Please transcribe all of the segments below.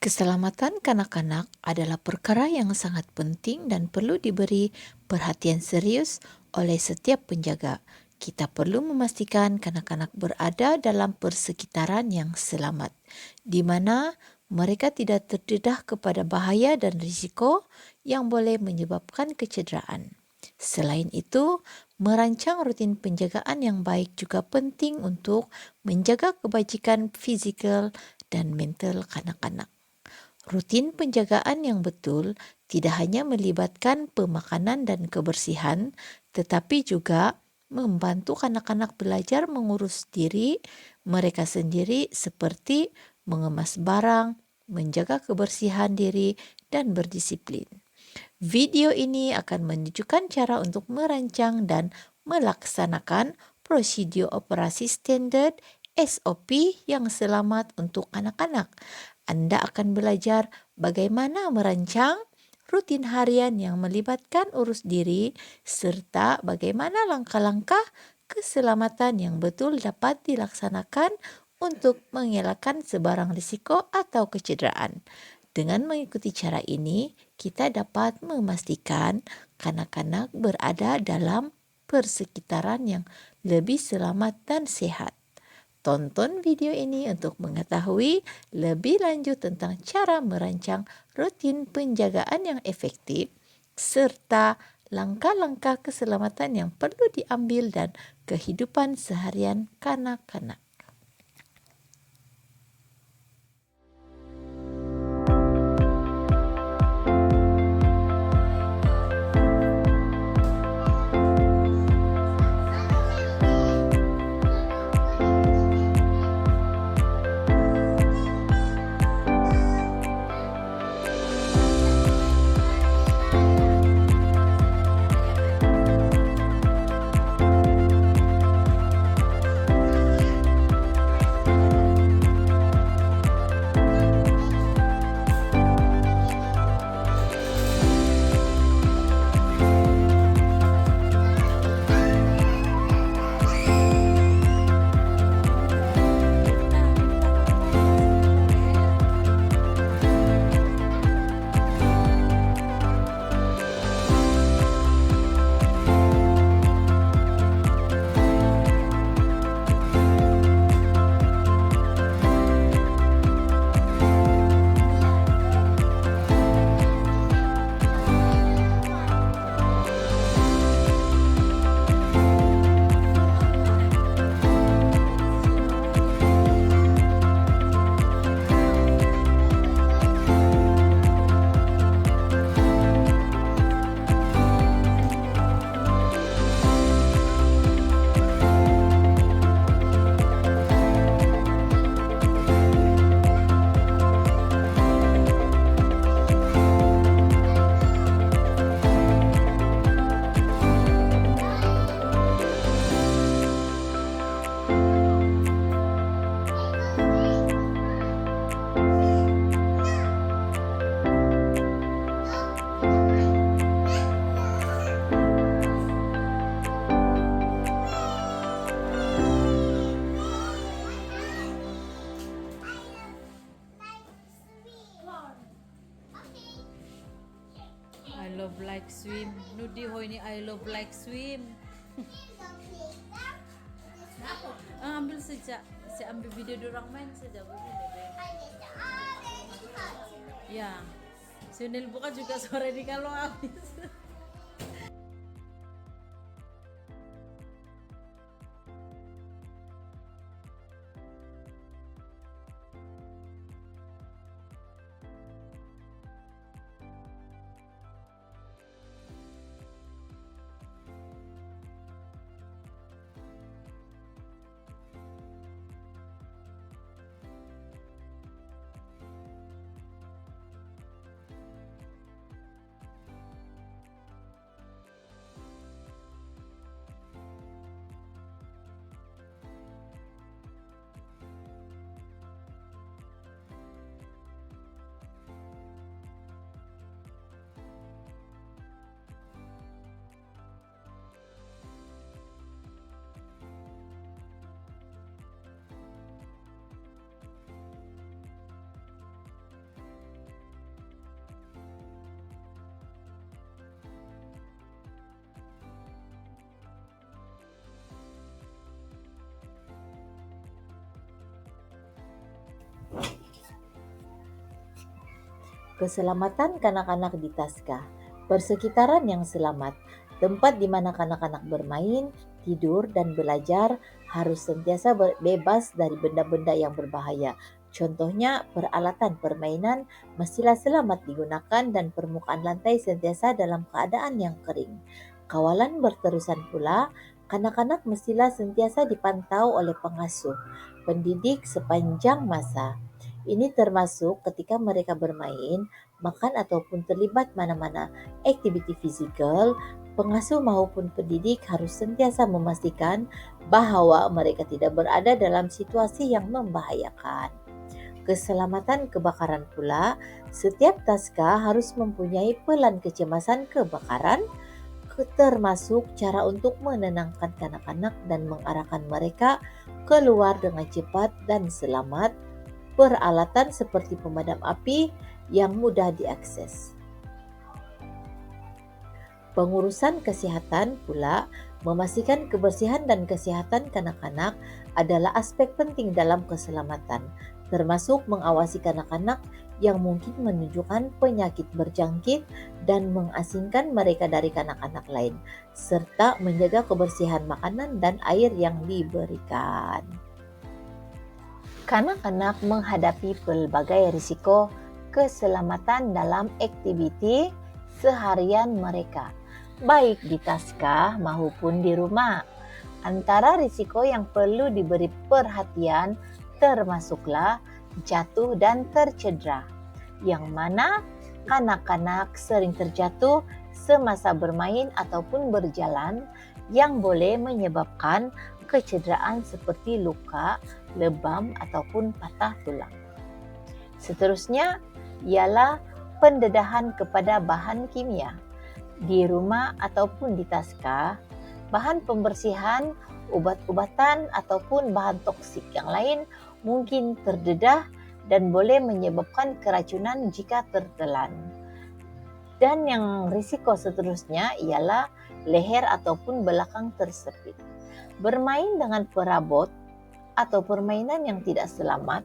Keselamatan kanak-kanak adalah perkara yang sangat penting dan perlu diberi perhatian serius oleh setiap penjaga. Kita perlu memastikan kanak-kanak berada dalam persekitaran yang selamat, di mana mereka tidak terdedah kepada bahaya dan risiko yang boleh menyebabkan kecederaan. Selain itu, merancang rutin penjagaan yang baik juga penting untuk menjaga kebajikan fizikal dan mental kanak-kanak. Rutin penjagaan yang betul tidak hanya melibatkan pemakanan dan kebersihan, tetapi juga membantu anak-anak belajar mengurus diri mereka sendiri seperti mengemas barang, menjaga kebersihan diri, dan berdisiplin. Video ini akan menunjukkan cara untuk merancang dan melaksanakan prosedur operasi standar SOP yang selamat untuk anak-anak. Anda akan belajar bagaimana merancang rutin harian yang melibatkan urus diri serta bagaimana langkah-langkah keselamatan yang betul dapat dilaksanakan untuk mengelakkan sebarang risiko atau kecederaan. Dengan mengikuti cara ini, kita dapat memastikan kanak-kanak berada dalam persekitaran yang lebih selamat dan sehat. Tonton video ini untuk mengetahui lebih lanjut tentang cara merancang rutin penjagaan yang efektif serta langkah-langkah keselamatan yang perlu diambil dan kehidupan seharian kanak-kanak. I love like swim. Nudi ho ini I love like swim. Ambil saja. Saya ambil video dorang main saja begini deh. Ya. Sunil buka juga sore ini kalau habis. Keselamatan kanak-kanak di Tasca, persekitaran yang selamat, tempat di mana kanak-kanak bermain, tidur, dan belajar harus sentiasa bebas dari benda-benda yang berbahaya. Contohnya, peralatan permainan mestilah selamat digunakan dan permukaan lantai sentiasa dalam keadaan yang kering. Kawalan berterusan pula, kanak-kanak mestilah sentiasa dipantau oleh pengasuh, pendidik sepanjang masa. Ini termasuk ketika mereka bermain, makan ataupun terlibat mana-mana aktiviti fizikal, pengasuh maupun pendidik harus sentiasa memastikan bahwa mereka tidak berada dalam situasi yang membahayakan. Keselamatan kebakaran pula, setiap taska harus mempunyai pelan kecemasan kebakaran, termasuk cara untuk menenangkan kanak-kanak dan mengarahkan mereka keluar dengan cepat dan selamat, peralatan seperti pemadam api yang mudah diakses. Pengurusan kesihatan pula, memastikan kebersihan dan kesihatan kanak-kanak adalah aspek penting dalam keselamatan, termasuk mengawasi kanak-kanak yang mungkin menunjukkan penyakit berjangkit dan mengasingkan mereka dari kanak-kanak lain, serta menjaga kebersihan makanan dan air yang diberikan. Kanak-kanak menghadapi pelbagai risiko keselamatan dalam aktiviti seharian mereka, baik di taska maupun di rumah. Antara risiko yang perlu diberi perhatian termasuklah jatuh dan tercedera, yang mana kanak-kanak sering terjatuh semasa bermain ataupun berjalan yang boleh menyebabkan kecederaan seperti luka, lebam ataupun patah tulang. Seterusnya ialah pendedahan kepada bahan kimia. Di rumah ataupun di taska, bahan pembersihan, ubat-ubatan ataupun bahan toksik yang lain mungkin terdedah dan boleh menyebabkan keracunan jika tertelan. Dan yang risiko seterusnya ialah leher ataupun belakang tersepit. Bermain dengan perabot atau permainan yang tidak selamat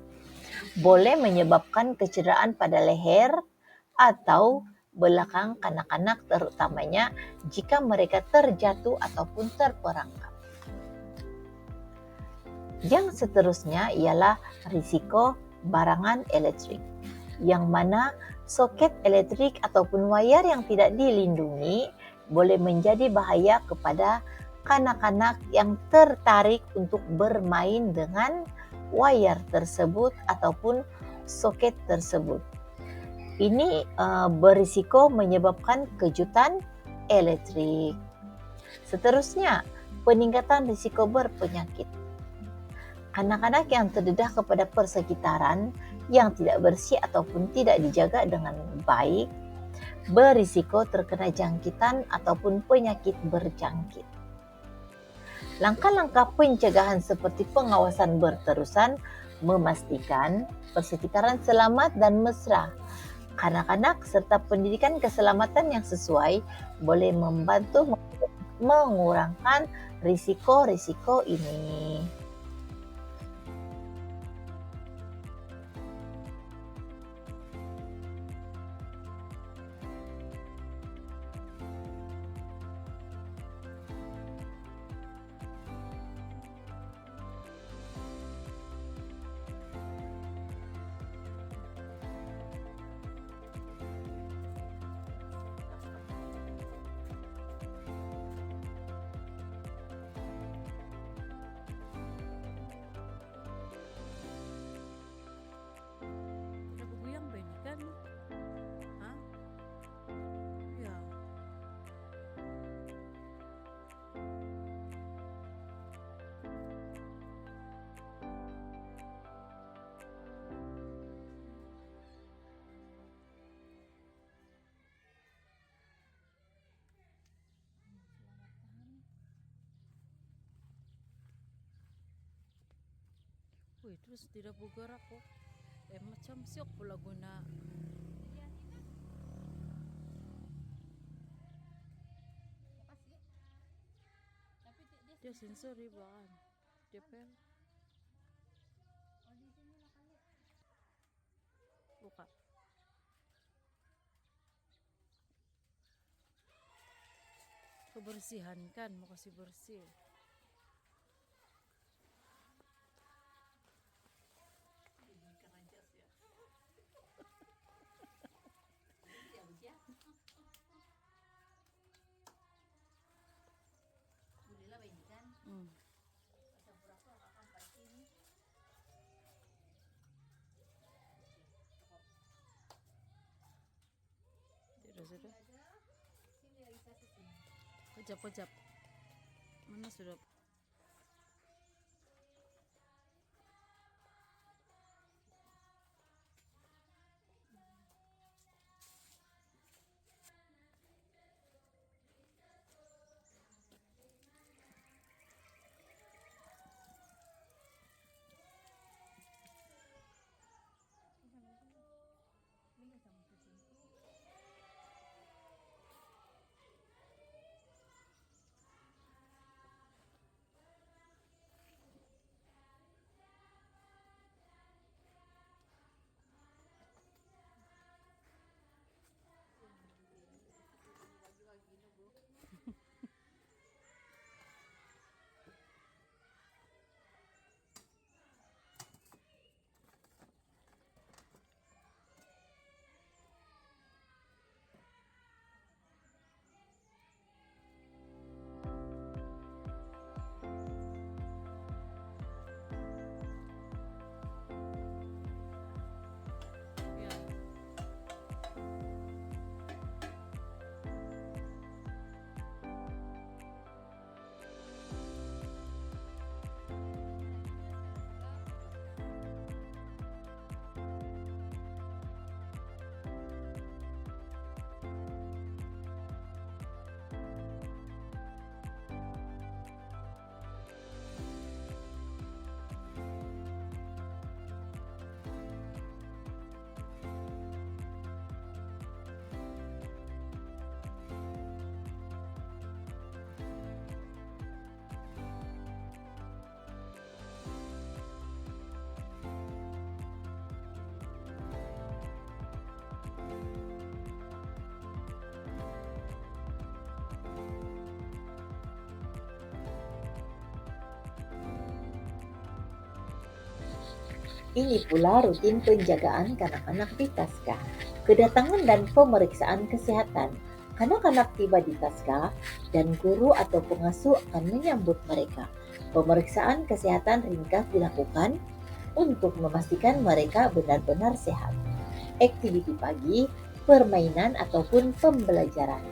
boleh menyebabkan kecederaan pada leher atau belakang kanak-kanak, terutamanya jika mereka terjatuh ataupun terperangkap. Yang seterusnya ialah risiko barangan elektrik, yang mana soket elektrik ataupun wayar yang tidak dilindungi boleh menjadi bahaya kepada kanak-kanak yang tertarik untuk bermain dengan wayar tersebut ataupun soket tersebut. Ini berisiko menyebabkan kejutan elektrik. Seterusnya, peningkatan risiko berpenyakit. Anak-anak yang terdedah kepada persekitaran yang tidak bersih ataupun tidak dijaga dengan baik berisiko terkena jangkitan ataupun penyakit berjangkit. Langkah-langkah pencegahan seperti pengawasan berterusan memastikan persekitaran selamat dan mesra. Kanak-kanak serta pendidikan keselamatan yang sesuai boleh membantu mengurangkan risiko-risiko ini. Ada bubuyang ba ini kan? Hah? Ya. Wih, terus tidak bergerak kok. Macam siok pula guna. Dia sensor di belakang. Jepel. Buka. kebersihan kan, mau kasih bersih. Hmm. Sudah. Kejap. Mana sudah? Ya. Ini pula rutin penjagaan kanak-kanak di Tasca. Kedatangan dan pemeriksaan kesehatan. Kanak-kanak tiba di Tasca dan guru atau pengasuh akan menyambut mereka. Pemeriksaan kesehatan ringkas dilakukan untuk memastikan mereka benar-benar sehat. Aktiviti pagi, permainan ataupun pembelajaran.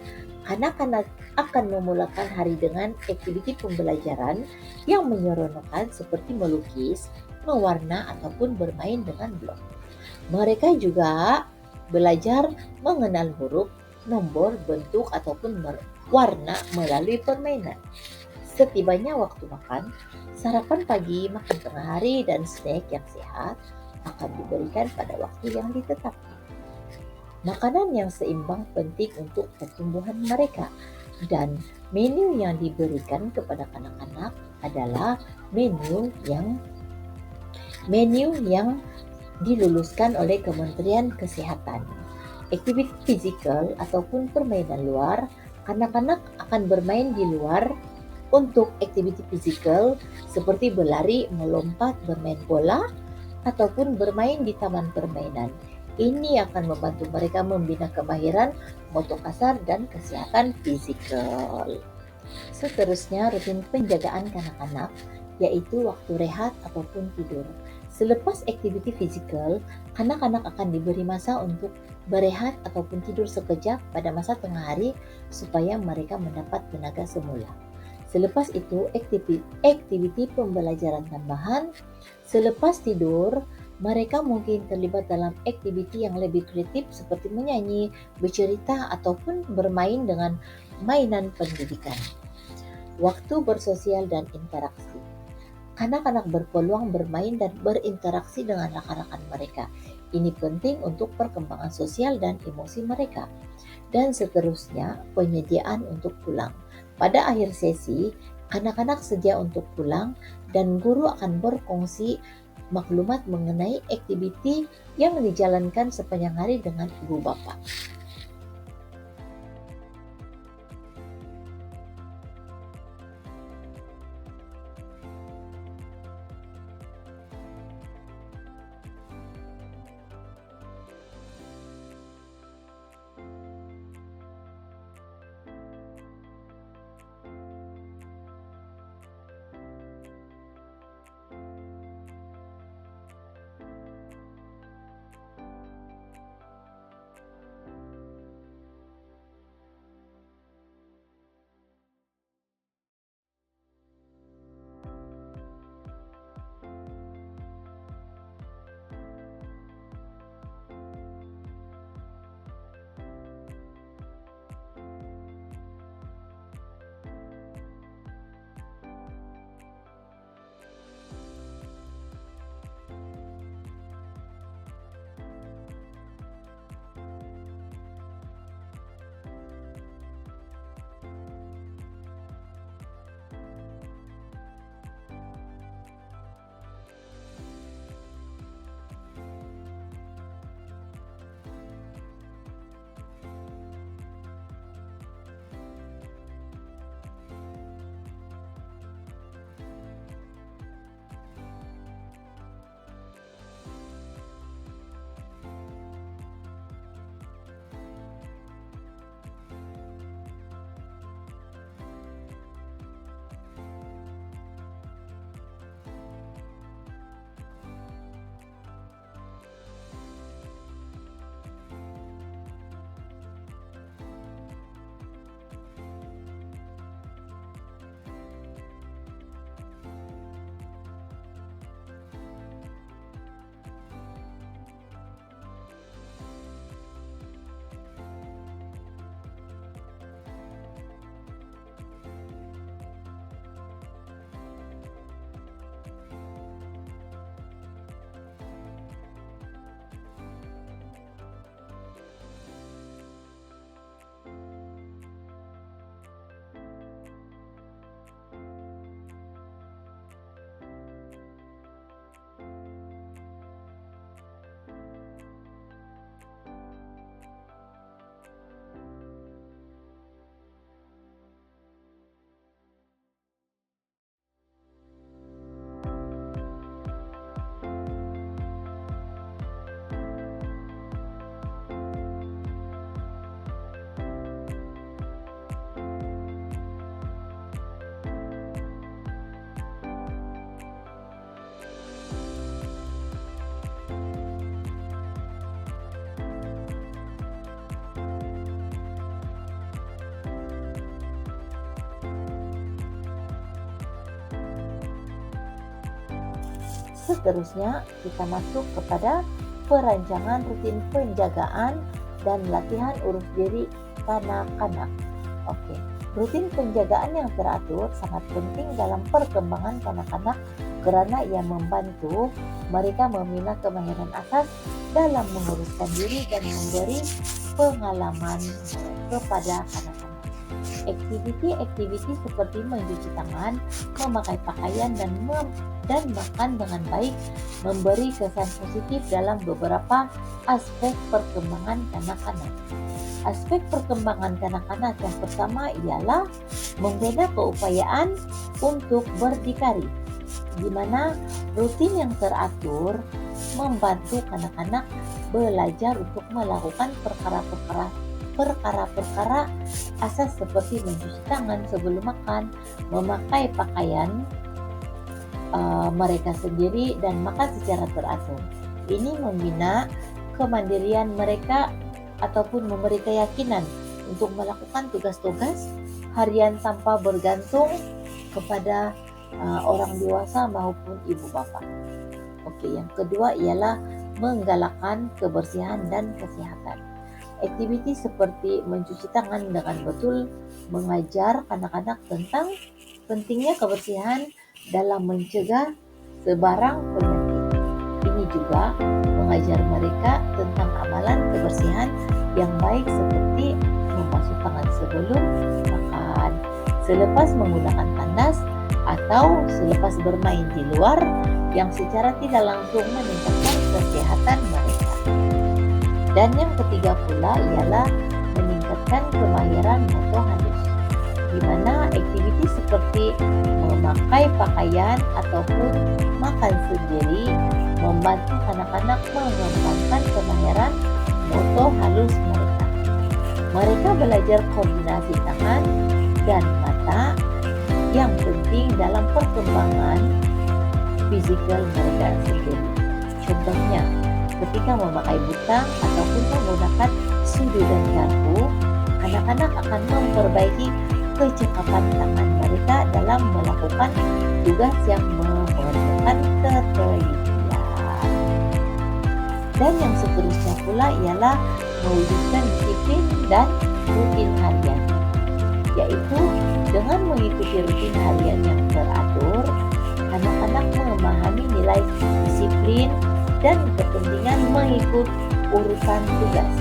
Anak-anak akan memulakan hari dengan aktiviti pembelajaran yang menyeronokkan seperti melukis, mewarna ataupun bermain dengan blok. Mereka juga belajar mengenal huruf, nombor, bentuk ataupun warna melalui permainan. Setibanya waktu makan, sarapan pagi, makan tengah hari, dan snack yang sehat akan diberikan pada waktu yang ditetapkan. Makanan yang seimbang penting untuk pertumbuhan mereka, dan menu yang diberikan kepada anak-anak adalah menu yang diluluskan oleh Kementerian Kesehatan. Aktiviti fisikal ataupun permainan luar, anak-anak akan bermain di luar untuk aktiviti fisikal seperti berlari, melompat, bermain bola, ataupun bermain di taman permainan. Ini akan membantu mereka membina kemahiran motor kasar dan kesehatan fisikal. Seterusnya, rutin penjagaan kanak-kanak, yaitu waktu rehat ataupun tidur. Selepas aktiviti fisikal, anak-anak akan diberi masa untuk berehat ataupun tidur sekejap pada masa tengah hari supaya mereka mendapat tenaga semula. Selepas itu, aktiviti pembelajaran tambahan. Selepas tidur, mereka mungkin terlibat dalam aktiviti yang lebih kreatif seperti menyanyi, bercerita, ataupun bermain dengan mainan pendidikan. Waktu bersosial dan interaksi. Anak-anak berpeluang bermain dan berinteraksi dengan rakan-rakan mereka. Ini penting untuk perkembangan sosial dan emosi mereka. Dan seterusnya, penyediaan untuk pulang. Pada akhir sesi, anak-anak sedia untuk pulang dan guru akan berkongsi maklumat mengenai aktiviti yang dijalankan sepanjang hari dengan ibu bapa. Seterusnya, kita masuk kepada perancangan rutin penjagaan dan latihan urus diri kanak-kanak. Oke, rutin penjagaan yang teratur sangat penting dalam perkembangan kanak-kanak karena ia membantu mereka membina kemahiran asas dalam menguruskan diri dan memberi pengalaman kepada kanak-kanak. Aktiviti-aktiviti seperti mencuci tangan, memakai pakaian, dan makan dengan baik memberi kesan positif dalam beberapa aspek perkembangan kanak-kanak. Aspek perkembangan kanak-kanak yang pertama ialah membina keupayaan untuk berdikari, di mana rutin yang teratur membantu kanak-kanak belajar untuk melakukan perkara-perkara asas seperti mencuci tangan sebelum makan, memakai pakaian mereka sendiri, dan makan secara teratur. Ini membina kemandirian mereka ataupun memberi keyakinan untuk melakukan tugas-tugas harian tanpa bergantung kepada orang dewasa maupun ibu bapa. Oke, yang kedua ialah menggalakkan kebersihan dan kesehatan. Aktiviti seperti mencuci tangan dengan betul mengajar anak-anak tentang pentingnya kebersihan dalam mencegah sebarang penyakit. Ini juga mengajar mereka tentang amalan kebersihan yang baik seperti membasuh tangan sebelum makan, selepas menggunakan tandas, atau selepas bermain di luar yang secara tidak langsung meningkatkan kesehatan mereka. Dan yang ketiga pula ialah meningkatkan kemahiran motor halus, di mana aktiviti seperti memakai pakaian ataupun makan sendiri membantu anak-anak mengembangkan kemahiran motor halus mereka. Mereka belajar koordinasi tangan dan mata yang penting dalam perkembangan fisikal mereka sendiri. Contohnya, ketika memakai butang ataupun menggunakan sudu dan garpu, anak-anak akan memperbaiki kecekapan tangan mereka dalam melakukan tugas yang memerlukan ketelitian. Dan yang seterusnya pula ialah mewujudkan disiplin dan rutin harian, yaitu dengan mengikuti rutin harian yang teratur, anak-anak memahami nilai disiplin dan kepentingan mengikut urutan tugas,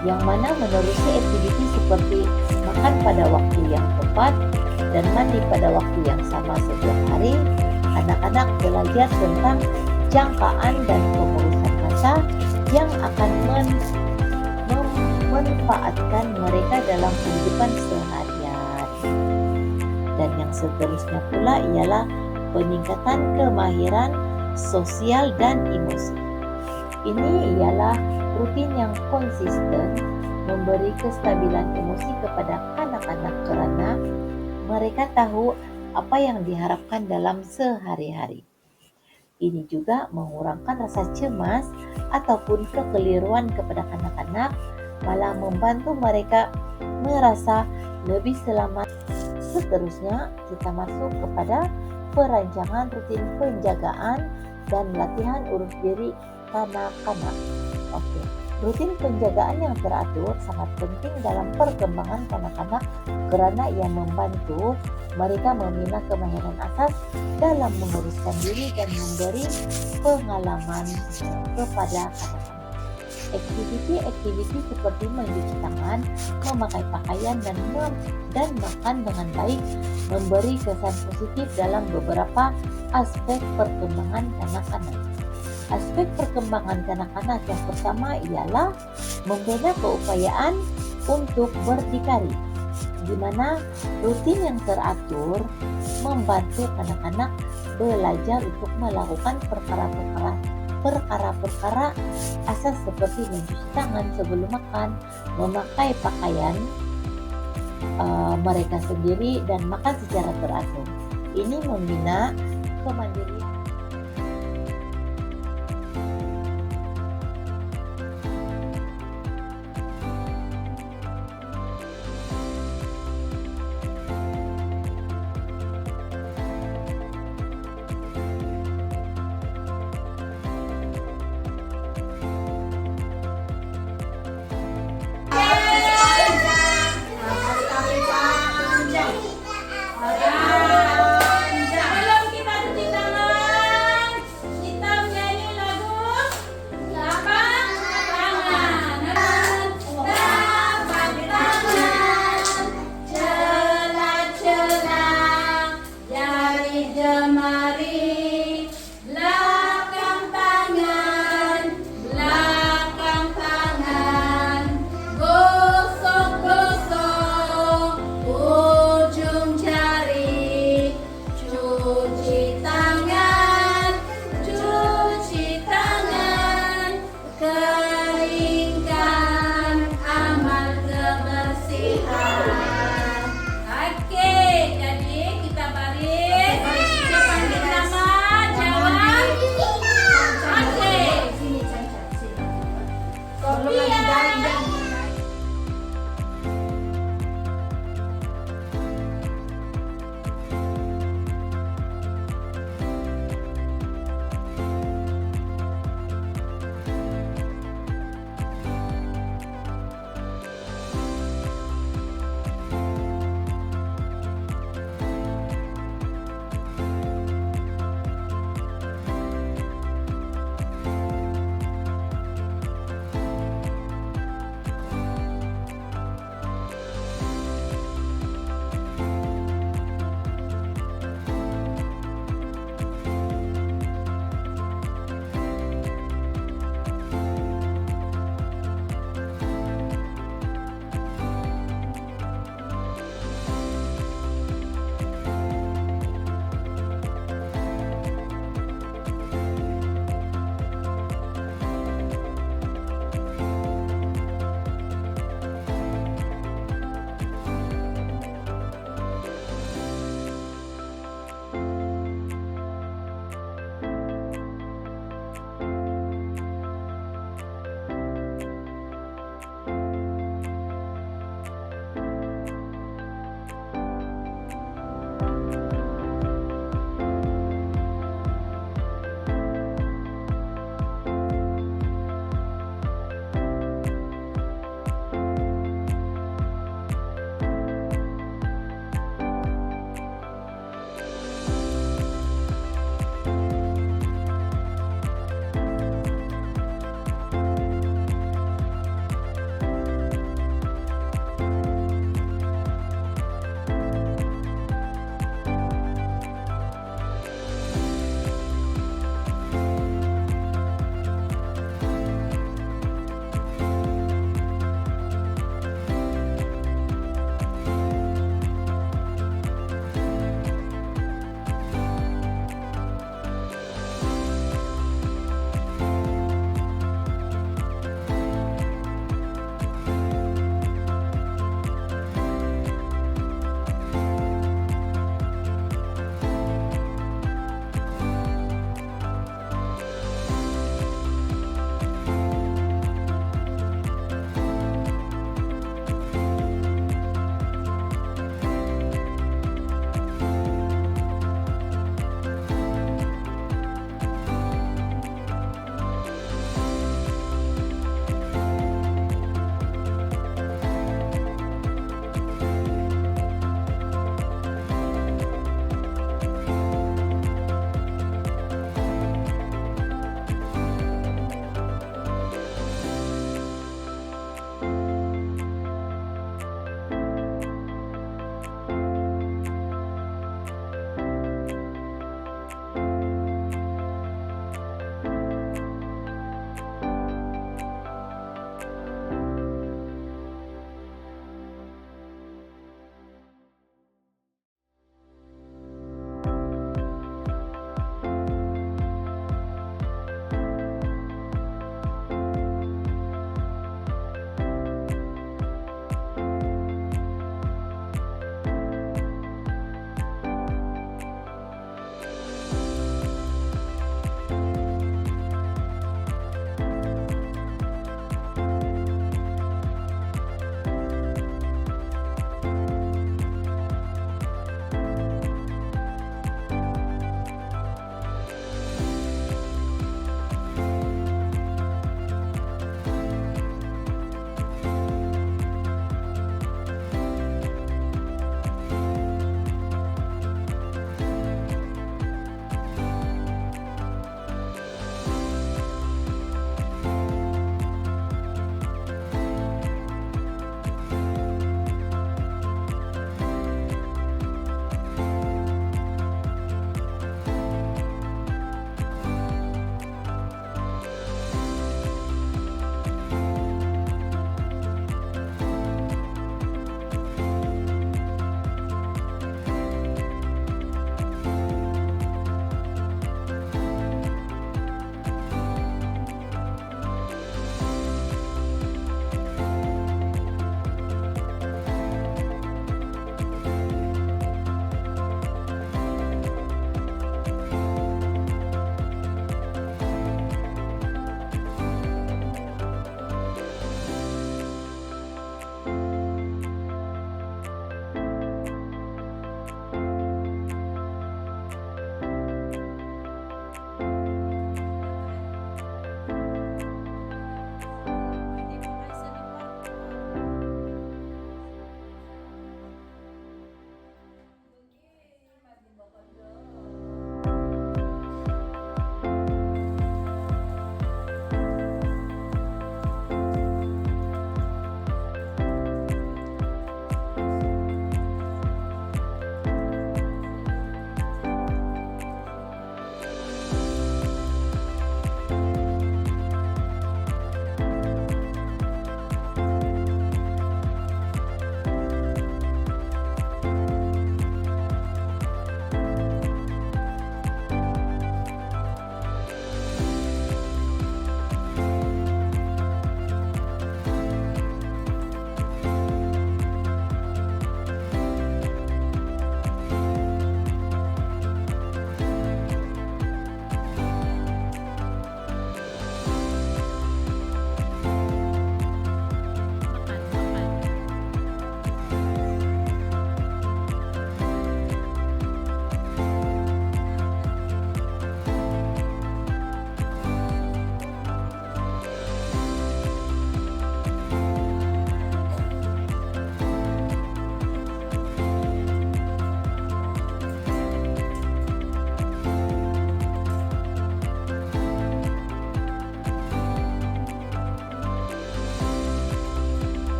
yang mana menerusi aktiviti seperti makan pada waktu yang tepat dan mandi pada waktu yang sama setiap hari. Anak-anak belajar tentang jangkaan dan pengurusan masa yang akan memanfaatkan mereka dalam kehidupan seharian. Dan yang seterusnya pula ialah peningkatan kemahiran sosial dan emosi. Ini ialah rutin yang konsisten memberi kestabilan emosi kepada anak-anak karena mereka tahu apa yang diharapkan dalam sehari-hari. Ini juga mengurangkan rasa cemas ataupun kekeliruan kepada anak-anak, malah membantu mereka merasa lebih selamat. Seterusnya, kita masuk kepada perancangan rutin penjagaan dan latihan urus diri kanak-kanak. Oke, rutin penjagaan yang teratur sangat penting dalam perkembangan kanak-kanak karena ia membantu mereka membina kemahiran asas dalam menguruskan diri dan memberi pengalaman kepada anak-anak. Aktiviti-aktiviti seperti mencuci tangan, memakai pakaian, dan makan dengan baik memberi kesan positif dalam beberapa aspek perkembangan kanak-kanak. Aspek perkembangan kanak-kanak yang pertama ialah membina keupayaan untuk berdikari, di mana rutin yang teratur membantu anak-anak belajar untuk melakukan perkara-perkara asas seperti mencuci tangan sebelum makan, memakai pakaian mereka sendiri, dan makan secara teratur. Ini membina kemandirian.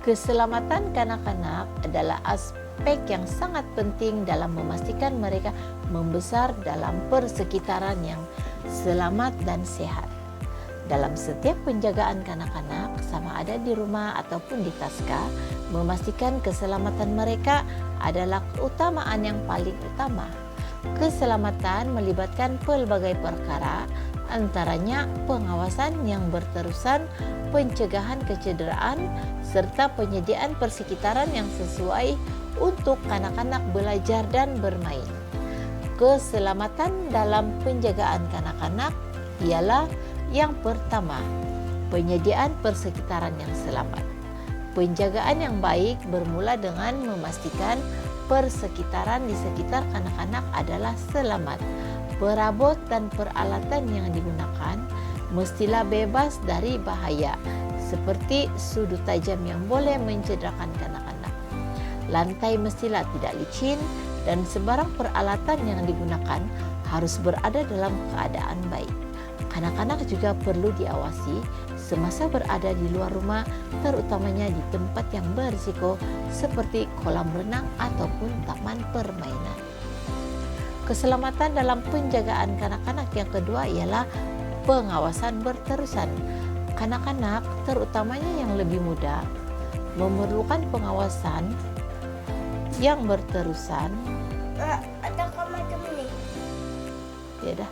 Keselamatan kanak-kanak adalah aspek yang sangat penting dalam memastikan mereka membesar dalam persekitaran yang selamat dan sehat. Dalam setiap penjagaan kanak-kanak, sama ada di rumah ataupun di taska, memastikan keselamatan mereka adalah keutamaan yang paling utama. Keselamatan melibatkan pelbagai perkara, antaranya pengawasan yang berterusan, pencegahan kecederaan, serta penyediaan persekitaran yang sesuai untuk kanak-kanak belajar dan bermain. Keselamatan dalam penjagaan kanak-kanak ialah yang pertama, penyediaan persekitaran yang selamat. Penjagaan yang baik bermula dengan memastikan persekitaran di sekitar kanak-kanak adalah selamat. Perabot dan peralatan yang digunakan mestilah bebas dari bahaya, seperti sudut tajam yang boleh mencederakan kanak-kanak. Lantai mestilah tidak licin dan sebarang peralatan yang digunakan harus berada dalam keadaan baik. Kanak-kanak juga perlu diawasi semasa berada di luar rumah, terutamanya di tempat yang berisiko seperti kolam renang ataupun taman permainan. Keselamatan dalam penjagaan kanak-kanak yang kedua ialah pengawasan berterusan. Kanak-kanak, terutamanya yang lebih muda, memerlukan pengawasan yang berterusan. Ada macam ni. Ya dah.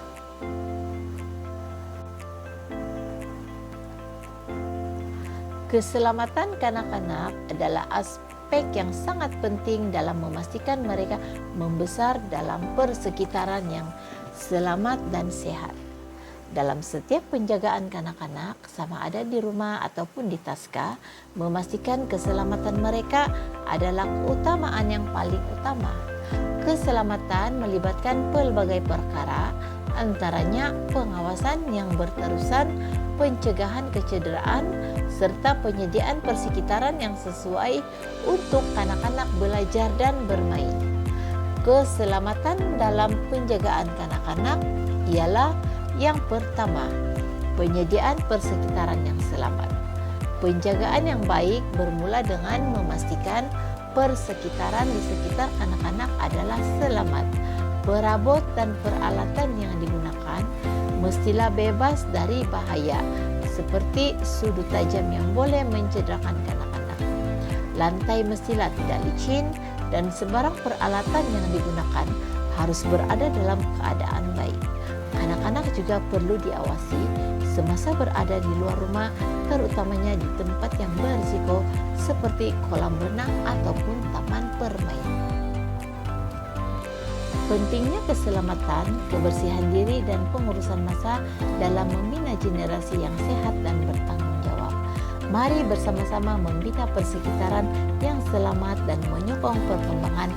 Keselamatan kanak-kanak adalah aspek yang sangat penting dalam memastikan mereka membesar dalam persekitaran yang selamat dan sehat. Dalam setiap penjagaan kanak-kanak, sama ada di rumah ataupun di taska, memastikan keselamatan mereka adalah keutamaan yang paling utama. Keselamatan melibatkan pelbagai perkara, antaranya pengawasan yang berterusan, pencegahan kecederaan, serta penyediaan persekitaran yang sesuai untuk kanak-kanak belajar dan bermain. Keselamatan dalam penjagaan kanak-kanak ialah yang pertama, penyediaan persekitaran yang selamat. Penjagaan yang baik bermula dengan memastikan persekitaran di sekitar kanak-kanak adalah selamat. Perabot dan peralatan yang digunakan mestilah bebas dari bahaya, seperti sudut tajam yang boleh mencederakan kanak-kanak. Lantai mestilah tidak licin dan sebarang peralatan yang digunakan harus berada dalam keadaan baik. Kanak-kanak juga perlu diawasi semasa berada di luar rumah, terutamanya di tempat yang berisiko seperti kolam renang ataupun taman permainan. Pentingnya keselamatan, kebersihan diri dan pengurusan masa dalam membina generasi yang sehat dan bertanggung jawab. Mari bersama-sama membina persekitaran yang selamat dan menyokong perkembangan